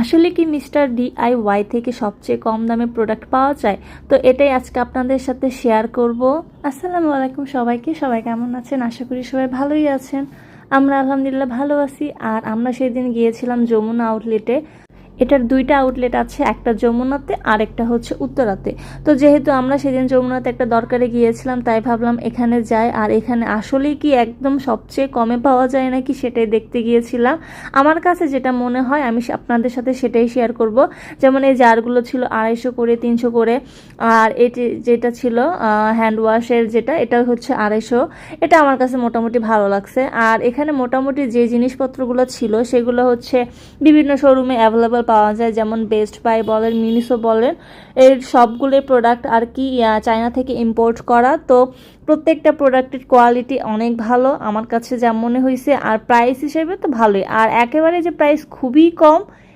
আসলে কি mister DIY থেকে সবচেয়ে কম দামে প্রোডাক্ট পাওয়া যায়? তো এটাই আজকে আপনাদের সাথে শেয়ার করব। আসসালামু আলাইকুম সবাইকে, সবাই কেমন আছেন? আশা করি সবাই ভালোই আছেন। আমরা আলহামদুলিল্লাহ ভালো আছি। আর আমরা সেদিন গিয়েছিলাম যমুনা আউটলেটে। এটার দুইটা আউটলেট আছে, একটা যমুনাতে আর একটা হচ্ছে উত্তরাতে। তো যেহেতু আমরা সেদিন যমুনাতে একটা দরকারে গিয়েছিলাম, তাই ভাবলাম এখানে যাই। আর এখানে আসলেই কি একদম সবচেয়ে কমে পাওয়া যায় নাকি সেটাই দেখতে গিয়েছিলাম। আমার কাছে যেটা মনে হয় আমি আপনাদের সাথে সেটাই শেয়ার করব। যেমন এই জারগুলো ছিল 250 করে, 300 করে। আর এটি যেটা ছিল হ্যান্ড ওয়াশের যেটা, এটা হচ্ছে 250। এটা আমার কাছে মোটামুটি ভালো লাগছে। আর এখানে মোটামুটি যে জিনিসপত্রগুলো ছিল সেগুলো হচ্ছে বিভিন্ন শোরুমে অ্যাভেলেবল পাওয়া যায়, যেমন বেস্ট বাই বলেন, মিনিসো বলেন, এর সবগুলোই প্রোডাক্ট আর কি চায়না থেকে ইম্পোর্ট করা। তো প্রত্যেকটা প্রোডাক্টের কোয়ালিটি অনেক ভালো আমার কাছে যা মনে হয়েছে। আর প্রাইস হিসেবে তো ভালোই, আর একেবারে যে প্রাইস খুবই কম